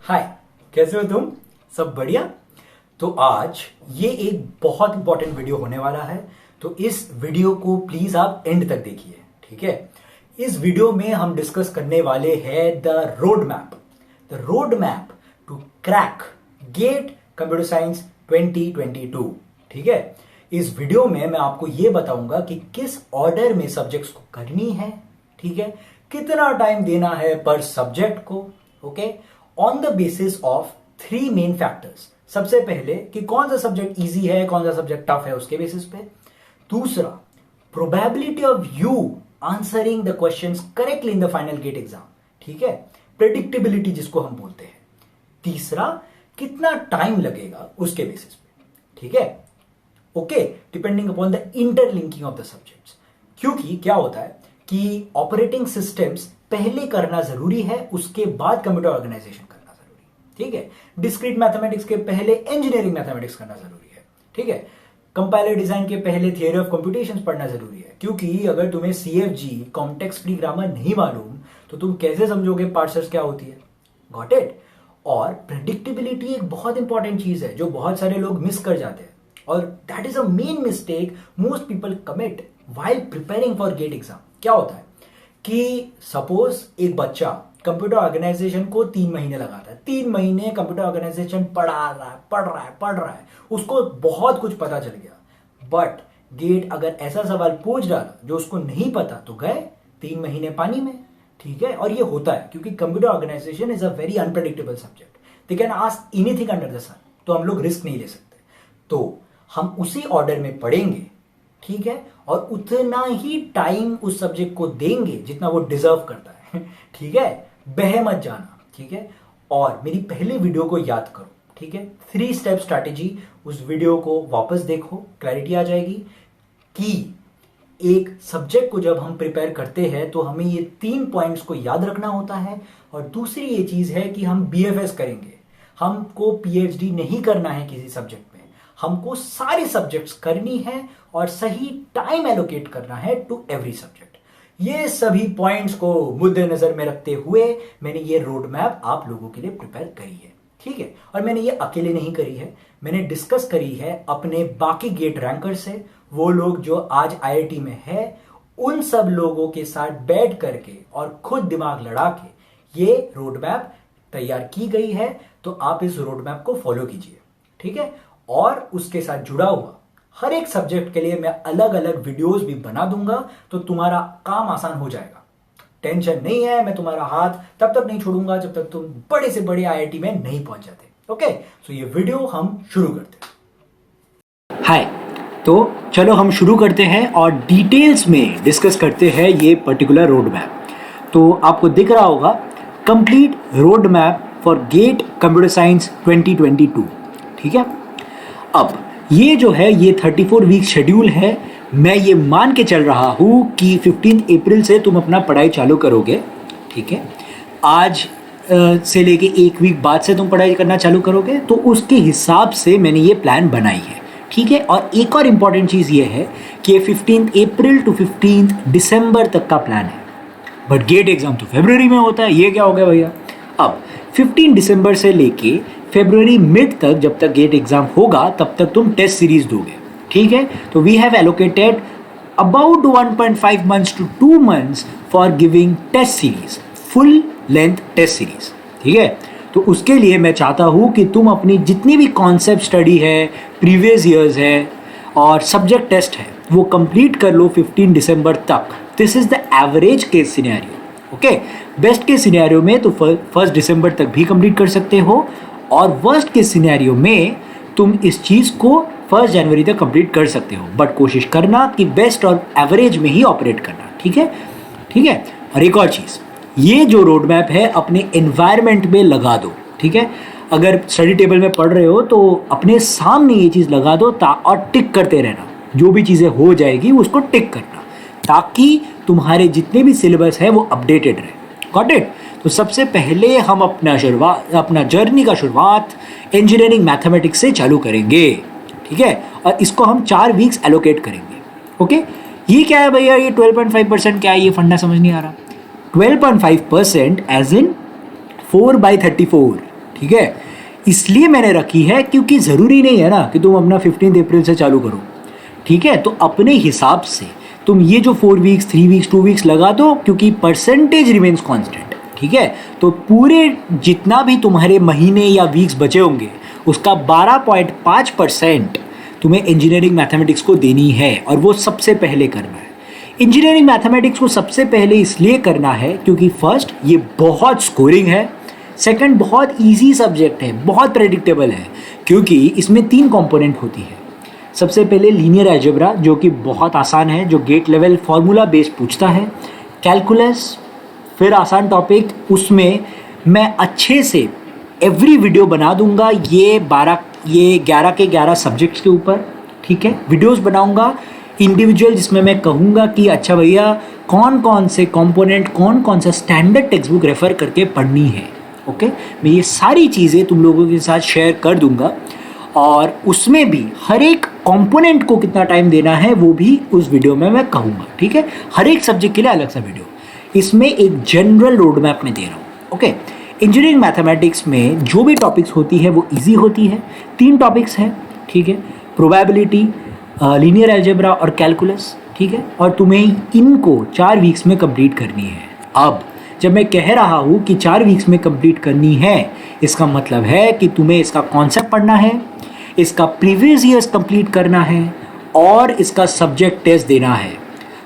हाय, कैसे हो तुम? सब बढ़िया? तो आज ये एक बहुत इंपॉर्टेंट वीडियो होने वाला है, तो इस वीडियो को प्लीज आप एंड तक देखिए, ठीक है? इस वीडियो में हम डिस्कस करने वाले हैं the road map to crack GATE computer science 2022, ठीक है? इस वीडियो में मैं आपको ये बताऊंगा कि किस ऑर्डर में सब्जेक्ट्स को करनी है, ठीक है? कितना टाइम देना है पर सब्जेक्ट को, okay? On the basis of 3 main factors. सबसे पहले कि कौन सा सब्जेक्ट इजी है, कौन सा सब्जेक्ट टफ है, उसके बेसिस पे। दूसरा, probability of you answering the questions correctly in the final GATE exam, ठीक है? प्रेडिक्टेबिलिटी जिसको हम बोलते हैं। तीसरा, कितना टाइम लगेगा उसके बेसिस पे, ठीक है? Okay, depending upon the interlinking of the subjects. क्योंकि क्या होता है कि ऑपरेटिंग सिस्टम्स पहले करना जरूरी है, उसके बाद कंप्यूटर ऑर्गेनाइजेशन करना जरूरी है, ठीक है? डिस्क्रीट मैथमेटिक्स के पहले इंजीनियरिंग मैथमेटिक्स करना जरूरी है, ठीक है? कंपाइलर डिजाइन के पहले थियरी ऑफ कंप्यूटेशंस पढ़ना जरूरी है, क्योंकि अगर तुम्हें सीएफजी कॉन्टेक्स्ट फ्री ग्रामर नहीं मालूम तो तुम कैसे समझोगे पार्सर्स क्या होती है? Got it? और प्रेडिक्टेबिलिटी एक बहुत इंपॉर्टेंट चीज है जो बहुत सारे लोग मिस कर जाते हैं, और that is a main mistake most people commit while preparing for GATE exam. क्या होता है कि सपोज एक बच्चा कंप्यूटर ऑर्गेनाइजेशन को 3 महीने लगाता है, 3 महीने कंप्यूटर ऑर्गेनाइजेशन पढ़ रहा है, उसको बहुत कुछ पता चल गया, बट गेट अगर ऐसा सवाल पूछ डाला जो उसको नहीं पता तो गए 3 महीने पानी में, ठीक है? और ये होता है क्योंकि computer organisation is a very unpredictable subject. They can ask anything under the sun, तो हम लोग रिस्क नहीं ले सकते। तो हम उसी ऑर्डर में पढ़ेंगे, ठीक है? और उतना ही टाइम उस सब्जेक्ट को देंगे जितना वो डिजर्व करता है, ठीक है? बह मत जाना, ठीक है? और मेरी पहले वीडियो को याद करो, ठीक है? 3 स्टेप स्ट्रैटेजी, उस वीडियो को वापस देखो, क्लैरिटी आ जाएगी कि एक सब्जेक्ट को जब हम प्रिपेयर करते हैं तो हमें ये 3 पॉइंट्स को याद रखना होता है। और दूसरी ये चीज है कि हम बीएफएस करेंगे, हमको पीएचडी नहीं करना है किसी सब्जेक्ट में, हमको सारे सब्जेक्ट्स करनी है और सही टाइम एलोकेट करना है टू एवरी सब्जेक्ट। ये सभी पॉइंट्स को मुद्देनजर में रखते हुए मैंने ये रोड मैप आप लोगों के लिए प्रिपेयर करी है, ठीक है? और मैंने ये अकेले नहीं करी है, मैंने डिस्कस करी है अपने बाकी गेट रैंकर से, वो लोग जो आज आईआईटी में है, उन सब लोगों के साथ बैठ करके और खुद दिमाग लड़ा के ये रोड मैप तैयार की गई है। तो आप इस रोड मैप को फॉलो कीजिए, ठीक है? और उसके साथ जुड़ा हुआ हर एक सब्जेक्ट के लिए मैं अलग अलग वीडियोस भी बना दूंगा, तो तुम्हारा काम आसान हो जाएगा। टेंशन नहीं है, मैं तुम्हारा हाथ तब तक नहीं छोड़ूंगा जब तक तुम बड़े से बड़े आईआईटी में नहीं पहुंच जाते। ओके, सो ये वीडियो हम शुरू करते हैं। हाय, तो चलो हम शुरू करते हैं और डिटेल्स में डिस्कस करते हैं ये पर्टिकुलर रोड मैप। तो आपको दिख रहा होगा complete road map for GATE computer science 2022, ठीक है? अब ये जो है ये 34 वीक शेड्यूल है। मैं ये मान के चल रहा हूँ कि 15 अप्रैल से तुम अपना पढ़ाई चालू करोगे, ठीक है? आज से लेके 1 वीक बाद से तुम पढ़ाई करना चालू करोगे, तो उसके हिसाब से मैंने ये प्लान बनाई है, ठीक है? और एक और इम्पॉर्टेंट चीज़ ये है कि 15 अप्रैल टू 15 दिसंबर तक का प्लान है, बट गेट एग्जाम तो फरवरी में होता है। ये क्या हो गया भैया? अब 15 दिसंबर से लेके फरवरी मिड तक, जब तक गेट एग्जाम होगा तब तक तुम टेस्ट सीरीज दोगे, ठीक है? तो we have allocated about 1.5 months to 2 months for giving test series, full length test series, ठीक है? तो उसके लिए मैं चाहता हूँ कि तुम अपनी जितनी भी कॉन्सेप्ट स्टडी है, प्रीवियस ईयर्स है और सब्जेक्ट टेस्ट है, वो कंप्लीट कर लो 15 दिसंबर तक। This is the average case scenario, okay? Best case scenario में तो 1 दिसंबर तक भी कंप्लीट कर सकते हो, और वर्स्ट के सिनेरियो में तुम इस चीज़ को 1 जनवरी तक कंप्लीट कर सकते हो, बट कोशिश करना कि बेस्ट और एवरेज में ही ऑपरेट करना, ठीक है? ठीक है? और एक और चीज़, ये जो रोड मैप है अपने एनवायरनमेंट में लगा दो, ठीक है? अगर स्टडी टेबल में पढ़ रहे हो तो अपने सामने ये चीज़ लगा दो और टिक करते रहना, जो भी चीज़ें हो जाएगी उसको टिक करना, ताकि तुम्हारे जितने भी सिलेबस है वो अपडेटेड रहे। Got it? तो सबसे पहले हम अपना जर्नी का शुरुआत इंजीनियरिंग मैथमेटिक्स से चालू करेंगे, ठीक है? और इसको हम 4 वीक्स एलोकेट करेंगे, ओके? ये क्या है भैया? ये 12.5% क्या है? ये फंडा समझ नहीं आ रहा। 12.5% एज इन 4/34, ठीक है। इसलिए मैंने रखी है क्योंकि ज़रूरी नहीं है ना कि तुम अपना 15 अप्रैल से चालू करो, ठीक है। तो अपने हिसाब से तुम ये जो 4 वीक्स 3 वीक्स 2 वीक्स लगा दो, क्योंकि परसेंटेज रिमेन्स कांस्टेंट, ठीक है। तो पूरे जितना भी तुम्हारे महीने या वीक्स बचे होंगे उसका 12.5% तुम्हें इंजीनियरिंग मैथमेटिक्स को देनी है, और वो सबसे पहले करना है। इंजीनियरिंग मैथमेटिक्स को सबसे पहले इसलिए करना है क्योंकि फर्स्ट ये बहुत स्कोरिंग है, सेकंड बहुत इजी सब्जेक्ट है, बहुत प्रेडिक्टेबल है, क्योंकि इसमें 3 कंपोनेंट होती है। सबसे पहले लीनियर अलजेब्रा जो कि बहुत आसान है, जो गेट लेवल फार्मूला बेस्ड पूछता है। कैलकुलस फिर आसान टॉपिक, उसमें मैं अच्छे से एवरी वीडियो बना दूंगा ये 11 के 11 सब्जेक्ट्स के ऊपर, ठीक है। वीडियोस बनाऊंगा इंडिविजुअल, जिसमें मैं कहूँगा कि अच्छा भैया कौन कौन से कंपोनेंट, कौन कौन सा स्टैंडर्ड टेक्स्ट बुक रेफ़र करके पढ़नी है, ओके। मैं ये सारी चीज़ें तुम लोगों के साथ शेयर कर दूंगा, और उसमें भी हर एक कंपोनेंट को कितना टाइम देना है वो भी उस वीडियो में मैं कहूँगा, ठीक है। हर एक सब्जेक्ट के लिए अलग सा वीडियो, इसमें एक जनरल रोड मैप में दे रहा हूँ, ओके। इंजीनियरिंग मैथमेटिक्स में जो भी टॉपिक्स होती है वो इजी होती है। 3 टॉपिक्स हैं, ठीक है, प्रोबेबिलिटी, लीनियर अलजेब्रा और कैलकुलस, ठीक है। और तुम्हें इनको 4 वीक्स में कंप्लीट करनी है। अब जब मैं कह रहा हूँ कि 4 वीक्स में कंप्लीट करनी है, इसका मतलब है कि तुम्हें इसका कॉन्सेप्ट पढ़ना है, इसका प्रीवियस ईयर्स कंप्लीट करना है, और इसका सब्जेक्ट टेस्ट देना है।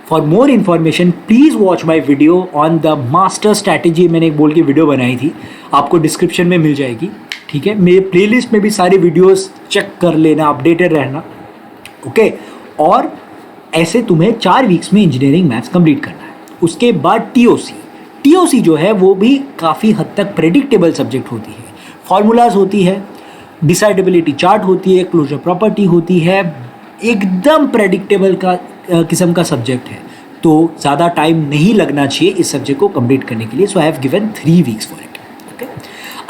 For more information please watch my video on the master strategy, मैंने एक बोल के वीडियो बनाई थी, आपको डिस्क्रिप्शन में मिल जाएगी, ठीक है। मेरे प्लेलिस्ट में भी सारी वीडियोस चेक कर लेना, अपडेटेड रहना, ओके। और ऐसे तुम्हें 4 वीक्स में इंजीनियरिंग मैथ्स कंप्लीट करना है। उसके बाद टीओसी जो है वो भी काफ़ी हद तक प्रेडिक्टेबल सब्जेक्ट होती है। फॉर्मूलाज होती है, डिसाइडेबिलिटी चार्ट होती है, क्लोजर प्रॉपर्टी होती है, एकदम प्रेडिक्टेबल का किस्म का सब्जेक्ट है। तो ज़्यादा टाइम नहीं लगना चाहिए इस सब्जेक्ट को कंप्लीट करने के लिए। So I have given 3 weeks for it, okay.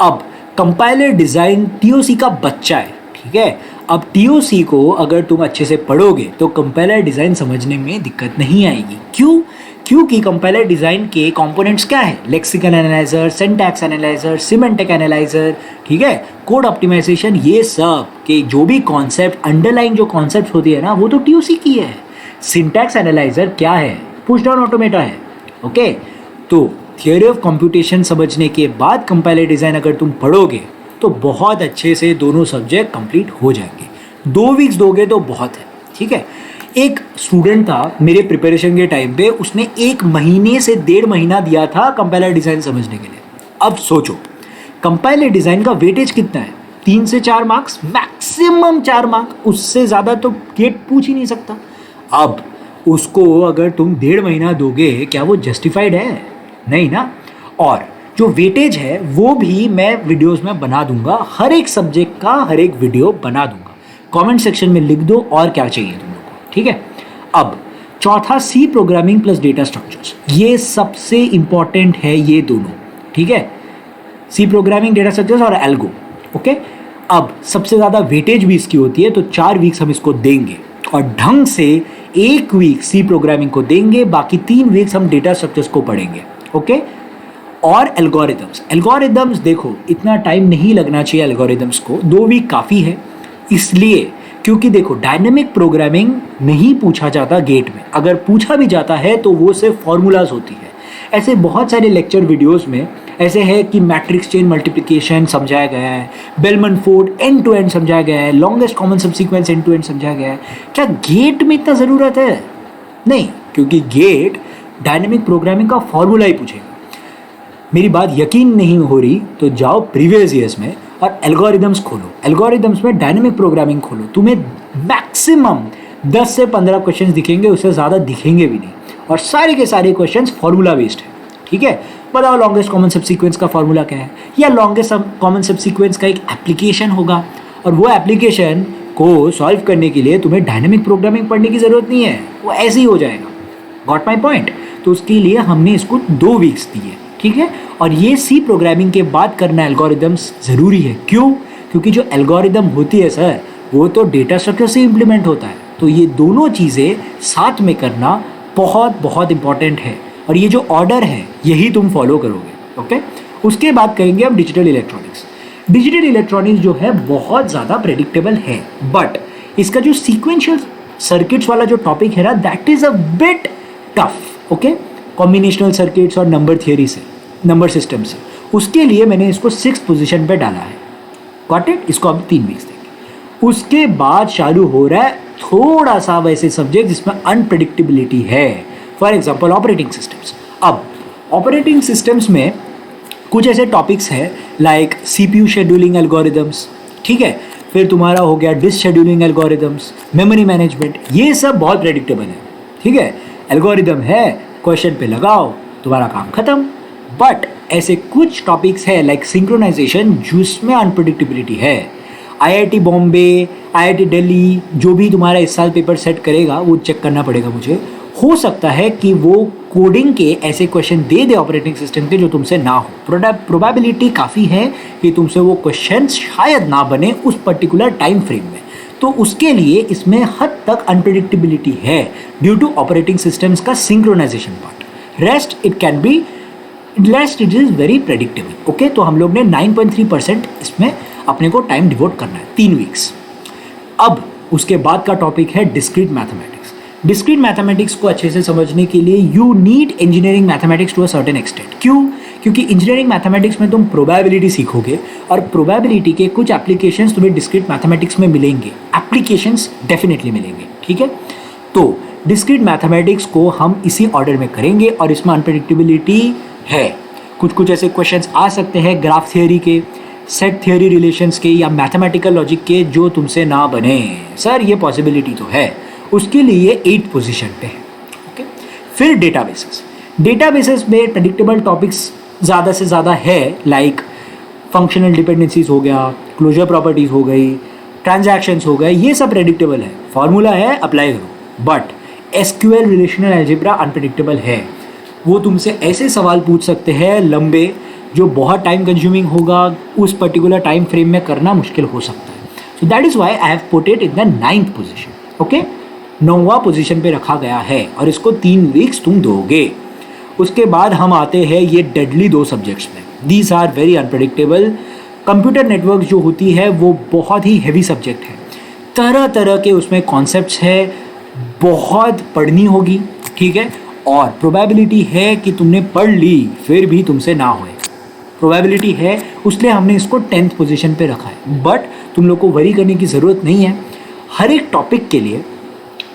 अब कंपाइलर डिज़ाइन टीओसी का बच्चा है, ठीक है। अब टीओसी को अगर तुम अच्छे से पढ़ोगे तो कंपाइलर डिज़ाइन समझने में दिक्कत नहीं आएगी। क्यों? क्योंकि कंपाइलर डिज़ाइन के कंपोनेंट्स क्या है? Lexical analyser, syntax analyser, semantic analyser, ठीक है, कोड ऑप्टिमाइजेशन, ये सब के जो भी कॉन्सेप्ट, अंडरलाइन जो कॉन्सेप्ट होती है ना, वो तो टीओसी की है। सिंटैक्स एनालाइजर क्या है? पुश डाउन ऑटोमेटा है, ओके। तो थियोरी ऑफ कंप्यूटेशन समझने के बाद कंपाइलर डिज़ाइन अगर तुम पढ़ोगे तो बहुत अच्छे से दोनों सब्जेक्ट कंप्लीट हो जाएंगे। 2 वीक्स दोगे तो बहुत है, ठीक है। एक स्टूडेंट था मेरे प्रिपरेशन के टाइम पे, उसने 1 महीने से 1.5 महीना दिया था कंपाइलर डिज़ाइन समझने के लिए। अब सोचो कंपाइलर डिज़ाइन का वेटेज कितना है? 3 से 4 मार्क्स, मैक्सिमम 4 मार्क्स, उससे ज़्यादा तो गेट पूछ ही नहीं सकता। अब उसको अगर तुम 1.5 महीना दोगे, क्या वो जस्टिफाइड है? नहीं ना। और जो वेटेज है वो भी मैं वीडियोस में बना दूंगा, हर एक सब्जेक्ट का हर एक वीडियो बना दूंगा। कमेंट सेक्शन में लिख दो और क्या चाहिए तुम लोग को, ठीक है। अब चौथा C programming plus data structures, ये सबसे इंपॉर्टेंट है ये दोनों, ठीक है। सी प्रोग्रामिंग, डेटा स्ट्रक्चर्स और एल्गो, ओके। अब सबसे ज़्यादा वेटेज भी इसकी होती है, तो 4 वीक्स हम इसको देंगे और ढंग से 1 वीक सी प्रोग्रामिंग को देंगे, बाकी 3 वीक्स हम डेटा स्ट्रक्चर्स को पढ़ेंगे, ओके। और एल्गोरिदम्स देखो इतना टाइम नहीं लगना चाहिए एल्गोरिदम्स को, 2 वीक काफ़ी है। इसलिए क्योंकि देखो डायनेमिक प्रोग्रामिंग नहीं पूछा जाता गेट में, अगर पूछा भी जाता है तो वो सिर्फ फॉर्मूलाज होती है। ऐसे बहुत सारे लेक्चर वीडियोस में ऐसे है कि मैट्रिक्स चेन मल्टीप्लिकेशन समझाया गया है, Bellman Ford end to end समझाया गया है, longest common subsequence end to end समझाया गया है। क्या गेट में इतना ज़रूरत है? नहीं, क्योंकि गेट डायनेमिक प्रोग्रामिंग का फॉर्मूला ही पूछेगा। मेरी बात यकीन नहीं हो रही तो जाओ प्रीवियस ईयर्स में और एल्गोरिदम्स खोलो, एल्गोरिदम्स में डायनेमिक प्रोग्रामिंग खोलो, तुम्हें मैक्सिमम 10 से 15 क्वेश्चन दिखेंगे, उससे ज़्यादा दिखेंगे भी नहीं, और सारे के सारे क्वेश्चंस फॉर्मूला बेस्ड है, ठीक है। बताओ लॉन्गेस्ट कॉमन सबसीक्वेंस का फॉर्मूला क्या है, या लॉन्गेस्ट कॉमन सबसीक्वेंस का एक एप्लीकेशन होगा, और वो एप्लीकेशन को सॉल्व करने के लिए तुम्हें डायनेमिक प्रोग्रामिंग पढ़ने की ज़रूरत नहीं है, वो ऐसे ही हो जाएगा। Got my point? तो उसके लिए हमने इसको 2 वीक्स दिए, ठीक है। और ये सी प्रोग्रामिंग के बाद करना एल्गोरिदम्स ज़रूरी है। क्यों? क्योंकि जो एल्गोरिदम होती है सर, वो तो डेटा स्ट्रक्चर से इम्प्लीमेंट होता है, तो ये दोनों चीज़ें साथ में करना बहुत बहुत इंपॉर्टेंट है, और ये जो ऑर्डर है यही तुम फॉलो करोगे, ओके। उसके बाद करेंगे हम डिजिटल इलेक्ट्रॉनिक्स। डिजिटल इलेक्ट्रॉनिक्स जो है बहुत ज़्यादा प्रेडिक्टेबल है, बट इसका जो सीक्वेंशियल सर्किट्स वाला जो टॉपिक है ना, that is a bit tough. Okay, combinational circuits और नंबर थियरी से, नंबर सिस्टम से, उसके लिए मैंने इसको 6th पोजीशन पे डाला है। Got it? इसको अब 3 वीक्स देंगे। उसके बाद चालू हो रहा है थोड़ा सा वैसे सब्जेक्ट जिसमें अनप्रेडिक्टेबिलिटी है, फॉर एग्जाम्पल ऑपरेटिंग सिस्टम्स। अब ऑपरेटिंग सिस्टम्स में कुछ ऐसे टॉपिक्स हैं लाइक CPU शेड्यूलिंग एल्गोरिदम्स, ठीक है, फिर तुम्हारा हो गया disk scheduling algorithms, memory management, ये सब बहुत प्रेडिक्टेबल है, ठीक है। एल्गोरिदम है, क्वेश्चन पे लगाओ, तुम्हारा काम खत्म। बट ऐसे कुछ टॉपिक्स है लाइक सिंक्रोनाइजेशन जिसमें अनप्रेडिक्टेबिलिटी है। IIT बॉम्बे, IIT दिल्ली जो भी तुम्हारा इस साल पेपर सेट करेगा वो चेक करना पड़ेगा मुझे, हो सकता है कि वो कोडिंग के ऐसे question they they operating system के जो तुमसे ना हो। प्रोबेबिलिटी काफ़ी है कि तुमसे वो क्वेश्चन शायद ना बने उस पर्टिकुलर टाइम फ्रेम में, तो उसके लिए इसमें हद तक अनप्रेडिक्टेबिलिटी है ड्यू टू ऑपरेटिंग सिस्टम्स का synchronization part. Rest it is very predictable. Okay, तो हम लोग ने 9.3% इसमें अपने को टाइम डिवोट करना है, 3 वीक्स। अब उसके बाद का टॉपिक है डिस्क्रीट मैथमेटिक्स। डिस्क्रीट मैथमेटिक्स को अच्छे से समझने के लिए you need engineering mathematics to a certain extent. क्यों? क्योंकि इंजीनियरिंग मैथमेटिक्स में तुम प्रोबेबिलिटी सीखोगे और प्रोबेबिलिटी के कुछ एप्लीकेशंस तुम्हें डिस्क्रीट मैथमेटिक्स में मिलेंगे, एप्लीकेशंस डेफिनेटली मिलेंगे, ठीक है। तो डिस्क्रीट मैथमेटिक्स को हम इसी ऑर्डर में करेंगे और इसमें अनप्रेडिक्टेबिलिटी है। कुछ ऐसे क्वेश्चंस आ सकते हैं ग्राफ थियोरी के, सेट थियोरी रिलेशंस के या मैथमेटिकल लॉजिक के जो तुमसे ना बने। सर ये पॉसिबिलिटी तो है, उसके लिए 8th पोजीशन पे है। ओके, फिर डेटाबेसेस में प्रेडिक्टेबल टॉपिक्स ज़्यादा से ज़्यादा है लाइक फंक्शनल डिपेंडेंसीज हो गया, क्लोजर प्रॉपर्टीज हो गई, ट्रांजैक्शंस हो गए, ये सब प्रेडिक्टेबल है, फॉर्मूला है, अप्लाई करो। But SQL relational algebra unpredictable है। वो तुमसे ऐसे सवाल पूछ सकते हैं लंबे जो बहुत टाइम कंज्यूमिंग होगा, उस पर्टिकुलर टाइम फ्रेम में करना मुश्किल हो सकता है। So that is why I have put it in the 9th position. Okay, 9वां पोजीशन पे रखा गया है और इसको 3 वीक्स तुम दोगे। उसके बाद हम आते हैं ये डेडली 2 सब्जेक्ट्स में। These are very unpredictable. Computer network जो होती है वो बहुत ही हैवी सब्जेक्ट है, तरह तरह के उसमें कॉन्सेप्ट्स है, बहुत पढ़नी होगी, ठीक है। और प्रोबेबिलिटी है कि तुमने पढ़ ली फिर भी तुमसे ना होए, प्रोबेबिलिटी है, उसलिए हमने इसको 10th पोजीशन पे रखा है। बट तुम लोग को वरी करने की ज़रूरत नहीं है, हर एक टॉपिक के लिए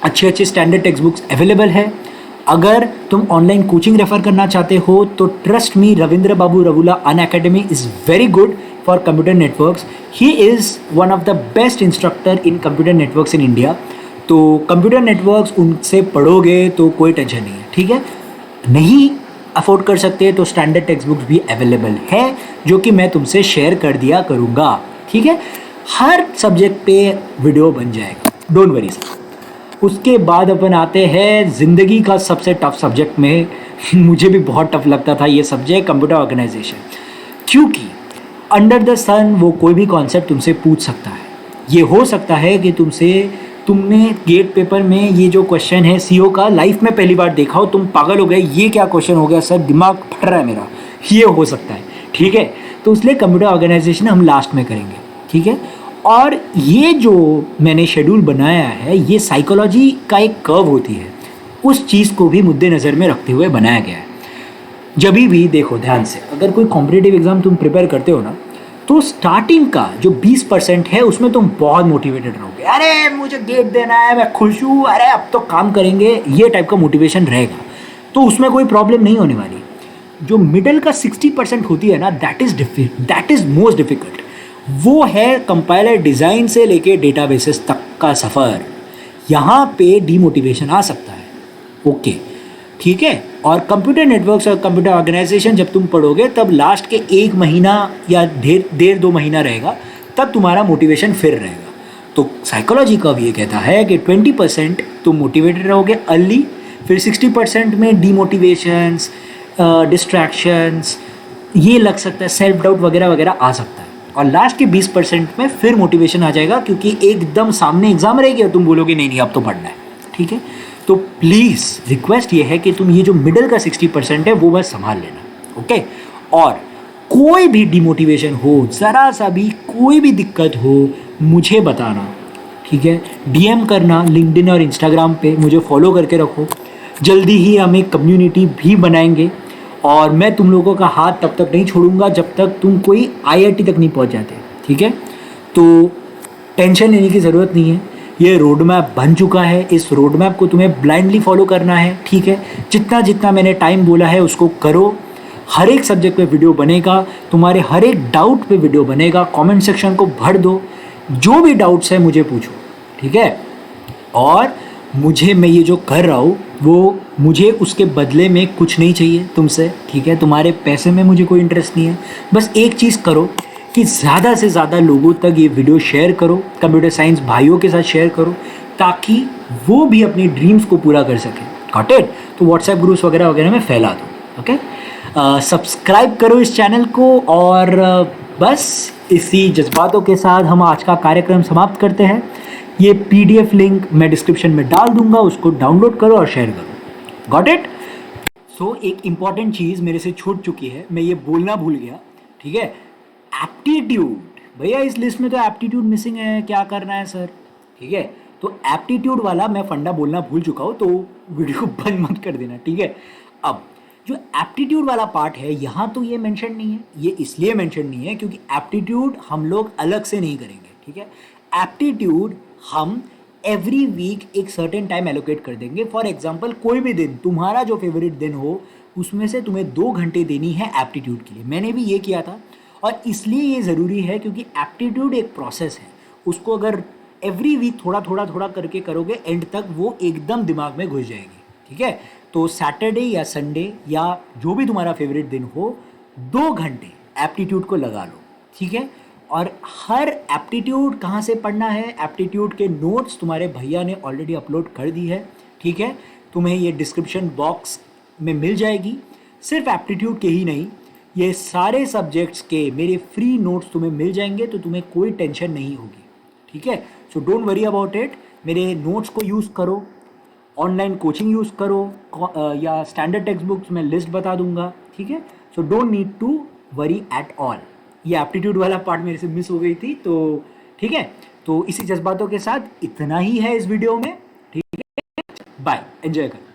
अच्छे स्टैंडर्ड टेक्स्ट बुक्स अवेलेबल है। अगर तुम ऑनलाइन कोचिंग रेफर करना चाहते हो तो trust me, Ravindra Babu Ravula Unacademy is very good for computer networks. He is one of the best instructor in computer networks in India. तो कंप्यूटर नेटवर्क्स उनसे पढ़ोगे तो कोई टेंशन नहीं है, ठीक है। नहीं अफोर्ड कर सकते तो स्टैंडर्ड टेक्स्ट बुक्स भी अवेलेबल है जो कि मैं तुमसे शेयर कर दिया करूँगा, ठीक है। हर सब्जेक्ट पे वीडियो बन जाएगा, डोंट वरी सर। उसके बाद अपन आते हैं ज़िंदगी का सबसे टफ सब्जेक्ट में मुझे भी बहुत टफ लगता था ये सब्जेक्ट, कंप्यूटर ऑर्गेनाइजेशन। क्योंकि अंडर द सन वो कोई भी कॉन्सेप्ट तुमसे पूछ सकता है। ये हो सकता है कि तुमने गेट पेपर में ये जो क्वेश्चन है CO का लाइफ में पहली बार देखा हो, तुम पागल हो गए, ये क्या क्वेश्चन हो गया सर, दिमाग फट रहा है मेरा, ये हो सकता है, ठीक है। तो इसलिए कंप्यूटर ऑर्गेनाइजेशन हम लास्ट में करेंगे, ठीक है। और ये जो मैंने शेड्यूल बनाया है ये साइकोलॉजी का एक कर्व होती है, उस चीज़ को भी मुद्दे नज़र में रखते हुए बनाया गया है। जब भी देखो ध्यान से, अगर कोई कॉम्पिटिटिव एग्ज़ाम तुम प्रिपेयर करते हो ना, तो स्टार्टिंग का जो 20% है उसमें तुम बहुत मोटिवेटेड रहोगे, अरे मुझे गेट देना है, मैं खुश हूँ, अरे अब तो काम करेंगे, ये टाइप का मोटिवेशन रहेगा, तो उसमें कोई प्रॉब्लम नहीं होने वाली। जो मिडल का 60% होती है ना, दैट इज़ मोस्ट डिफ़िकल्ट। वो है कंपाइलर डिज़ाइन से लेके डेटाबेसेस तक का सफ़र। यहाँ पे डीमोटिवेशन आ सकता है, ओके, ठीक है। और कंप्यूटर नेटवर्क्स और कंप्यूटर ऑर्गेनाइजेशन जब तुम पढ़ोगे तब लास्ट के 1 महीना या डेढ़ 2 महीना रहेगा, तब तुम्हारा मोटिवेशन फिर रहेगा। तो साइकोलॉजी का भी ये कहता है कि 20% तुम मोटिवेटेड रहोगे अर्ली, फिर 60% में डीमोटिवेशंस, डिस्ट्रैक्शंस, ये लग सकता है, सेल्फ डाउट वगैरह वगैरह आ सकता है। और लास्ट के 20% में फिर मोटिवेशन आ जाएगा, क्योंकि एकदम सामने एग्जाम रहेगी और तुम बोलोगे नहीं अब तो पढ़ना है, ठीक है। तो प्लीज़ रिक्वेस्ट ये है कि तुम ये जो मिडिल का 60% है वो बस संभाल लेना, ओके। और कोई भी डिमोटिवेशन हो, ज़रा सा भी कोई भी दिक्कत हो, मुझे बताना, ठीक है? डीएम करना लिंक्डइन और इंस्टाग्राम पे, मुझे फॉलो करके रखो। जल्दी ही हम एक कम्युनिटी भी बनाएंगे और मैं तुम लोगों का हाथ तब तक नहीं छोड़ूंगा जब तक तुम कोई आईआईटी तक नहीं पहुंच जाते, ठीक है? तो टेंशन लेने की ज़रूरत नहीं है, ये रोड मैप बन चुका है। इस रोड मैप को तुम्हें ब्लाइंडली फॉलो करना है, ठीक है? जितना जितना मैंने टाइम बोला है उसको करो। हर एक सब्जेक्ट पे वीडियो बनेगा, तुम्हारे हर एक डाउट पे वीडियो बनेगा। कमेंट सेक्शन को भर दो, जो भी डाउट्स है मुझे पूछो, ठीक है? और मैं ये जो कर रहा हूँ वो मुझे उसके बदले में कुछ नहीं चाहिए तुमसे, ठीक है? तुम्हारे पैसे में मुझे कोई इंटरेस्ट नहीं है। बस एक चीज़ करो कि ज़्यादा से ज़्यादा लोगों तक ये वीडियो शेयर करो, कंप्यूटर साइंस भाइयों के साथ शेयर करो, ताकि वो भी अपनी ड्रीम्स को पूरा कर सकें। Got it? तो व्हाट्सएप ग्रुप्स वगैरह वगैरह में फैला दो, ओके? सब्सक्राइब करो इस चैनल को और बस इसी जज्बातों के साथ हम आज का कार्यक्रम समाप्त करते हैं। ये पीडीएफ लिंक मैं डिस्क्रिप्शन में डाल दूंगा, उसको डाउनलोड करो और शेयर करो। Got it? सो एक इम्पॉर्टेंट चीज़ मेरे से छूट चुकी है, मैं ये बोलना भूल गया, ठीक है? एप्टीट्यूड, भैया इस लिस्ट में तो एप्टीट्यूड मिसिंग है, क्या करना है सर? ठीक है, तो एप्टीट्यूड वाला मैं फंडा बोलना भूल चुका हूँ, तो वीडियो को बंद मत कर देना, ठीक है? अब जो एप्टीट्यूड वाला पार्ट है यहाँ तो ये मेंशन नहीं है, ये इसलिए मेंशन नहीं है क्योंकि एप्टीट्यूड हम लोग अलग से नहीं करेंगे, ठीक है? एप्टीट्यूड हम एवरी वीक एक सर्टेन टाइम एलोकेट कर देंगे। फॉर एग्जाम्पल कोई भी दिन, तुम्हारा जो फेवरेट दिन हो, उसमें से तुम्हें 2 घंटे देनी है एप्टीट्यूड के लिए। मैंने भी ये किया था और इसलिए ये ज़रूरी है क्योंकि एप्टीट्यूड एक प्रोसेस है, उसको अगर एवरी वीक थोड़ा थोड़ा थोड़ा करके करोगे, एंड तक वो एकदम दिमाग में घुस जाएगी, ठीक है? तो सैटरडे या संडे या जो भी तुम्हारा फेवरेट दिन हो, 2 घंटे एप्टीट्यूड को लगा लो, ठीक है? और हर एप्टीट्यूड कहाँ से पढ़ना है, एप्टीट्यूड के नोट्स तुम्हारे भैया ने ऑलरेडी अपलोड कर दी है, ठीक है? तुम्हें ये डिस्क्रिप्शन बॉक्स में मिल जाएगी। सिर्फ एप्टीट्यूड के ही नहीं, ये सारे सब्जेक्ट्स के मेरे फ्री नोट्स तुम्हें मिल जाएंगे, तो तुम्हें कोई टेंशन नहीं होगी, ठीक है? So don't worry about it. मेरे नोट्स को यूज़ करो, ऑनलाइन कोचिंग यूज़ करो, या स्टैंडर्ड टेक्स्ट बुक्स में लिस्ट बता दूंगा, ठीक है? So don't need to worry at all. ये एप्टीट्यूड वाला पार्ट मेरे से मिस हो गई थी, तो ठीक है? तो इसी जज्बातों के साथ इतना ही है इस वीडियो में, ठीक है? बाय, एंजॉय करो।